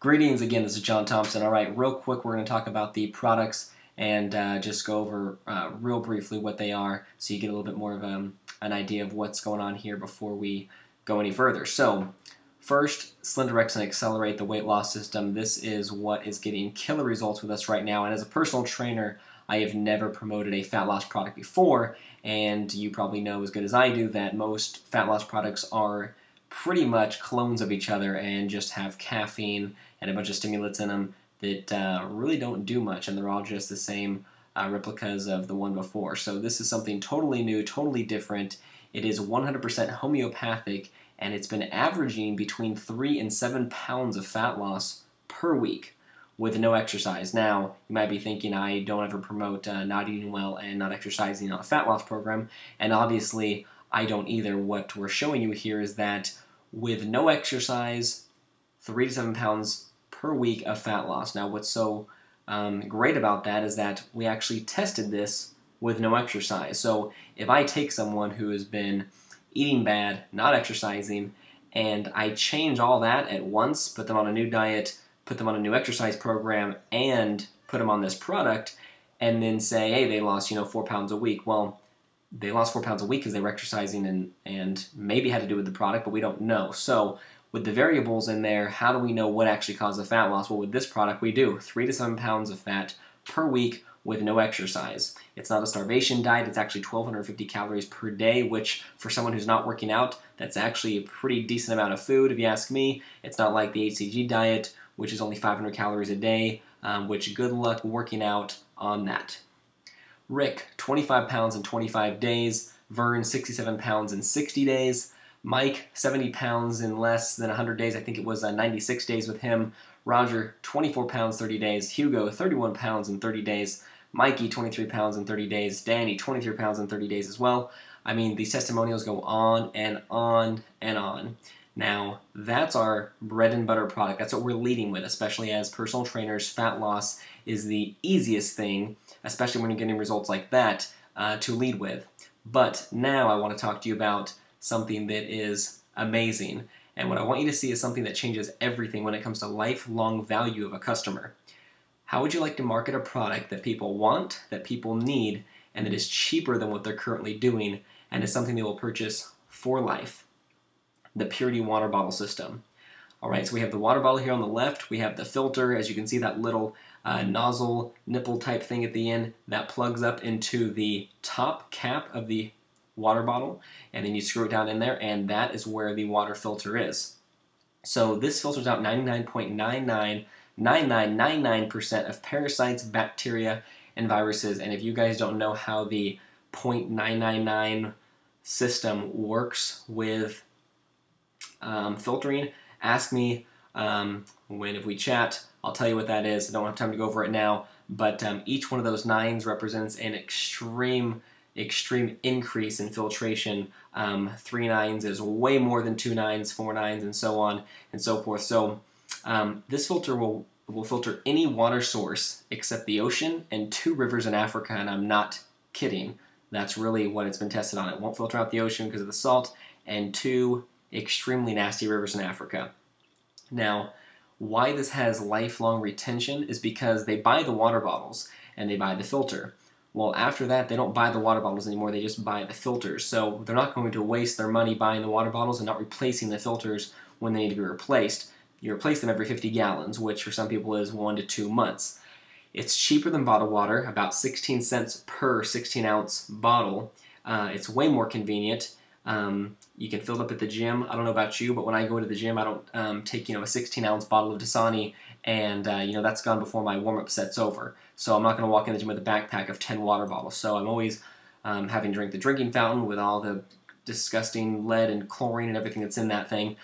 Greetings again, this is John Thompson. All right, real quick, we're going to talk about the products and just go over real briefly what they are so you get a little bit more of an idea of what's going on here before we go any further. So, first, SlenderX and Accelerate, the weight loss system. This is what is getting killer results with us right now. And as a personal trainer, I have never promoted a fat loss product before, and you probably know as good as I do that most fat loss products are pretty much clones of each other and just have caffeine and a bunch of stimulants in them that really don't do much, and they're all just the same replicas of the one before. So this is something totally new, totally different. It is 100% homeopathic, and it's been averaging between 3 and 7 pounds of fat loss per week with no exercise. Now, you might be thinking I don't ever promote not eating well and not exercising on a fat loss program, and obviously I don't either. What we're showing you here is that with no exercise, 3 to 7 pounds per week of fat loss. Now, what's so great about that is that we actually tested this with no exercise. So if I take someone who has been eating bad, not exercising, and I change all that at once, put them on a new diet, put them on a new exercise program, and put them on this product, and then say, hey, they lost 4 pounds a week. Well, they lost 4 pounds a week because they were exercising and maybe had to do with the product, but we don't know. So with the variables in there, how do we know what actually caused the fat loss? Well, with this product, we do 3 to 7 pounds of fat per week with no exercise. It's not a starvation diet. It's actually 1,250 calories per day, which for someone who's not working out, that's actually a pretty decent amount of food, if you ask me. It's not like the HCG diet, which is only 500 calories a day, which good luck working out on that. Rick, 25 pounds in 25 days. Vern, 67 pounds in 60 days. Mike, 70 pounds in less than 100 days. I think it was 96 days with him. Roger, 24 pounds, 30 days. Hugo, 31 pounds in 30 days. Mikey, 23 pounds in 30 days. Danny, 23 pounds in 30 days as well. I mean, these testimonials go on and on and on. Now, that's our bread and butter product. That's what we're leading with, especially as personal trainers. Fat loss is the easiest thing, especially when you're getting results like that, to lead with. But now I want to talk to you about something that is amazing. And what I want you to see is something that changes everything when it comes to lifelong value of a customer. How would you like to market a product that people want, that people need, and that is cheaper than what they're currently doing, and is something they will purchase for life? The Purity water bottle system. Alright, so we have the water bottle here on the left. We have the filter. As you can see, that little nozzle nipple type thing at the end that plugs up into the top cap of the water bottle, and then you screw it down in there, and that is where the water filter is. So this filters out 99.999999% of parasites, bacteria, and viruses. And if you guys don't know how the 0.999 system works with filtering, ask me if we chat. I'll tell you what that is. I don't have time to go over it now, but each one of those nines represents an extreme increase in filtration. 3 nines is way more than 2 nines, 4 nines, and so on and so forth. So this filter will filter any water source except the ocean and 2 rivers in Africa, and I'm not kidding. That's really what it's been tested on. It won't filter out the ocean because of the salt, and 2 extremely nasty rivers in Africa. Now, why this has lifelong retention is because they buy the water bottles and they buy the filter. Well, after that, they don't buy the water bottles anymore, they just buy the filters. So they're not going to waste their money buying the water bottles and not replacing the filters when they need to be replaced. You replace them every 50 gallons, which for some people is 1 to 2 months. It's cheaper than bottled water, about 16 cents per 16-ounce bottle. It's way more convenient. You can fill it up at the gym. I don't know about you, but when I go to the gym, I don't take a 16-ounce bottle of Dasani, and that's gone before my warm-up set's over. So I'm not going to walk in the gym with a backpack of 10 water bottles. So I'm always having to drink the drinking fountain with all the disgusting lead and chlorine and everything that's in that thing.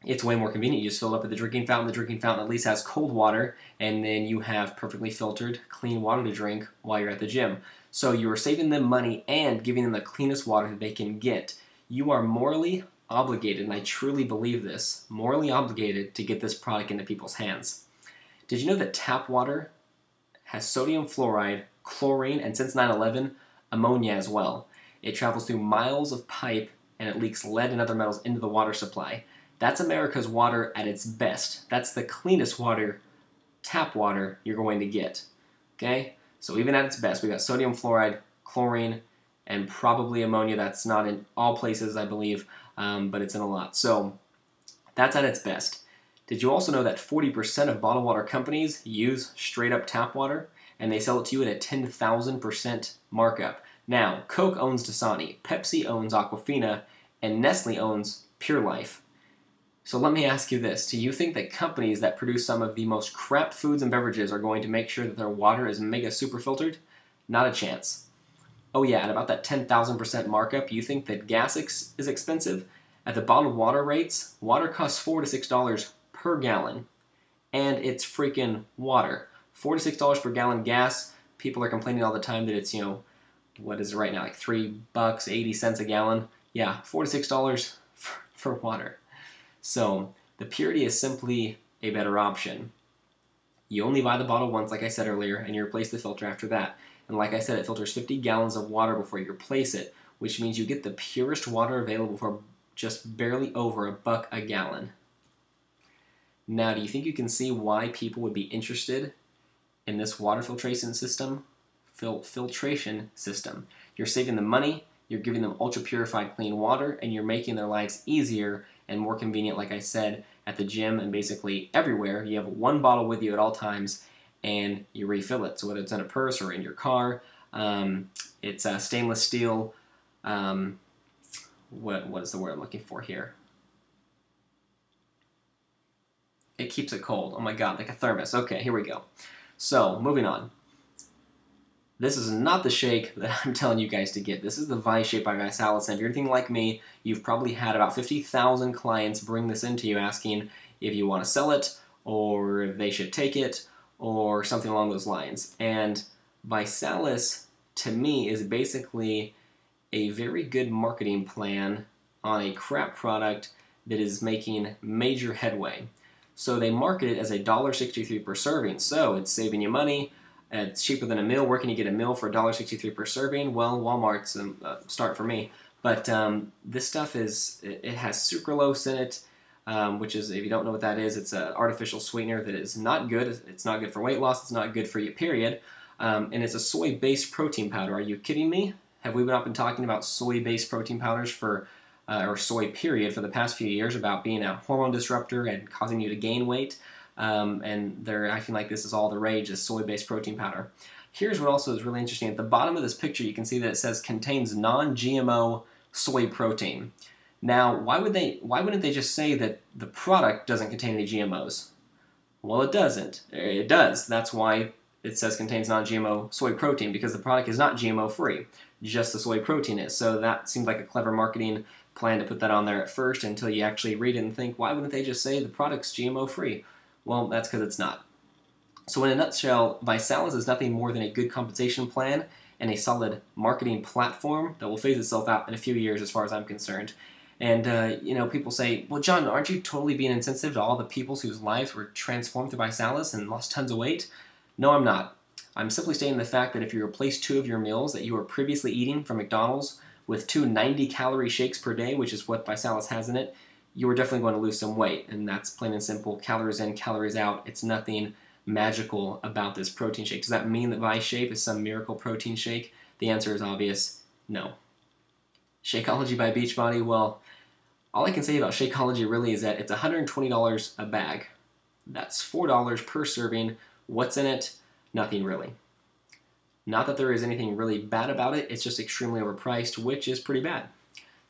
It's way more convenient. You just fill it up at the drinking fountain. The drinking fountain at least has cold water, and then you have perfectly filtered, clean water to drink while you're at the gym. So you are saving them money and giving them the cleanest water that they can get. You are morally obligated, and I truly believe this, morally obligated to get this product into people's hands. Did you know that tap water has sodium fluoride, chlorine, and since 9/11, ammonia as well? It travels through miles of pipe, and it leaks lead and other metals into the water supply. That's America's water at its best. That's the cleanest water, tap water, you're going to get. Okay? So even at its best, we got sodium fluoride, chlorine, and probably ammonia. That's not in all places, I believe, but it's in a lot. So that's at its best. Did you also know that 40% of bottled water companies use straight up tap water, and they sell it to you at a 10,000% markup? Now, Coke owns Dasani, Pepsi owns Aquafina, and Nestle owns Pure Life. So let me ask you this. Do you think that companies that produce some of the most crap foods and beverages are going to make sure that their water is mega super filtered? Not a chance. Oh yeah, at about that 10,000% markup, you think that gas is expensive? At the bottled water rates, water costs $4 to $6 per gallon. And it's freaking water. $4 to $6 per gallon gas. People are complaining all the time that it's, you know, what is it right now, like $3.80 a gallon? Yeah, $4 to $6 for water. So the purity is simply a better option. You only buy the bottle once, like I said earlier, and you replace the filter after that. And like I said, it filters 50 gallons of water before you replace it, which means you get the purest water available for just barely over $1 a gallon. Now, do you think you can see why people would be interested in this water filtration system? You're saving them money, you're giving them ultra-purified clean water, and you're making their lives easier and more convenient, like I said, at the gym and basically everywhere. You have one bottle with you at all times, and you refill it. So whether it's in a purse or in your car, it's stainless steel. What is the word I'm looking for here? It keeps it cold. Oh my god, like a thermos. Okay, here we go. So, moving on. This is not the shake that I'm telling you guys to get. This is the Vice Shake by ViSalus. And if you're anything like me, you've probably had about 50,000 clients bring this into you asking if you want to sell it, or if they should take it, or something along those lines. And ViSalus, to me, is basically a very good marketing plan on a crap product that is making major headway. So they market it as $1.63 per serving, so it's saving you money. It's cheaper than a meal. Where can you get a meal for $1.63 per serving? Well, Walmart's a start for me. But this stuff it has sucralose in it, which is, if you don't know what that is, it's an artificial sweetener that is not good. It's not good for weight loss. It's not good for you, period. And it's a soy-based protein powder. Are you kidding me? Have we not been talking about soy-based protein powders for, or soy period, for the past few years about being a hormone disruptor and causing you to gain weight? And they're acting like this is all the rage, is soy-based protein powder. Here's what also is really interesting. At the bottom of this picture, you can see that it says contains non-GMO soy protein. Now, why wouldn't they just say that the product doesn't contain any GMOs? Well, it doesn't. It does. That's why it says contains non-GMO soy protein, because the product is not GMO-free. Just the soy protein is. So that seems like a clever marketing plan to put that on there at first, until you actually read it and think, why wouldn't they just say the product's GMO-free? Well, that's because it's not. So in a nutshell, ViSalus is nothing more than a good compensation plan and a solid marketing platform that will phase itself out in a few years as far as I'm concerned. And, you know, people say, well, John, aren't you totally being insensitive to all the people whose lives were transformed through ViSalus and lost tons of weight? No, I'm not. I'm simply stating the fact that if you replace 2 of your meals that you were previously eating from McDonald's with 2 90-calorie shakes per day, which is what ViSalus has in it, you are definitely going to lose some weight. And that's plain and simple. Calories in, calories out. It's nothing magical about this protein shake. Does that mean that ViShape is some miracle protein shake? The answer is obvious. No. Shakeology by Beachbody, well, all I can say about Shakeology really is that it's $120 a bag. That's $4 per serving. What's in it? Nothing really. Not that there is anything really bad about it, it's just extremely overpriced, which is pretty bad.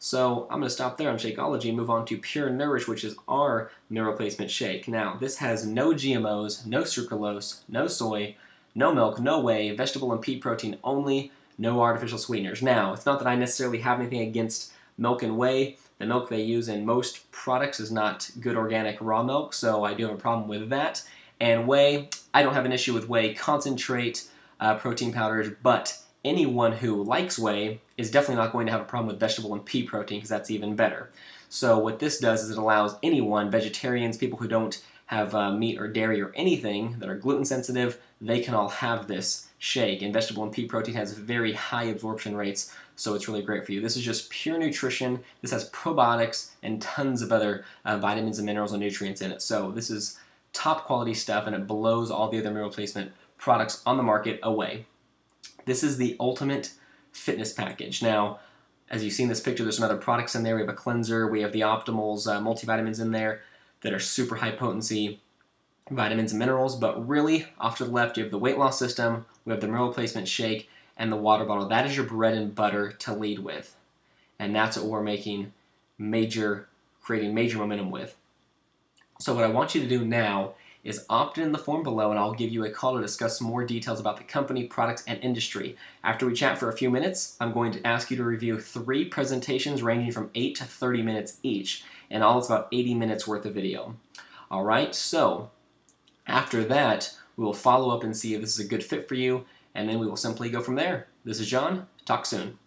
So I'm going to stop there on Shakeology and move on to Pure Nourish, which is our meal replacement shake. Now, this has no GMOs, no sucralose, no soy, no milk, no whey, vegetable and pea protein only, no artificial sweeteners. Now, it's not that I necessarily have anything against milk and whey. The milk they use in most products is not good organic raw milk, so I do have a problem with that. And whey, I don't have an issue with whey concentrate, protein powders, but anyone who likes whey is definitely not going to have a problem with vegetable and pea protein, because that's even better. So what this does is it allows anyone, vegetarians, people who don't have meat or dairy or anything that are gluten sensitive, they can all have this shake. And vegetable and pea protein has very high absorption rates, so it's really great for you. This is just pure nutrition. This has probiotics and tons of other vitamins and minerals and nutrients in it. So this is top quality stuff, and it blows all the other meal replacement products on the market away. This is the ultimate fitness package. Now, as you see in this picture, there's some other products in there. We have a cleanser, we have the Optimals multivitamins in there that are super high potency vitamins and minerals, but really off to the left you have the weight loss system, we have the meal replacement shake, and the water bottle. That is your bread and butter to lead with, and that's what we're creating major momentum with. So what I want you to do now is opt in the form below, and I'll give you a call to discuss more details about the company, products, and industry. After we chat for a few minutes, I'm going to ask you to review 3 presentations ranging from 8 to 30 minutes each, and all it's about 80 minutes worth of video. Alright, so after that, we will follow up and see if this is a good fit for you, and then we will simply go from there. This is John. Talk soon.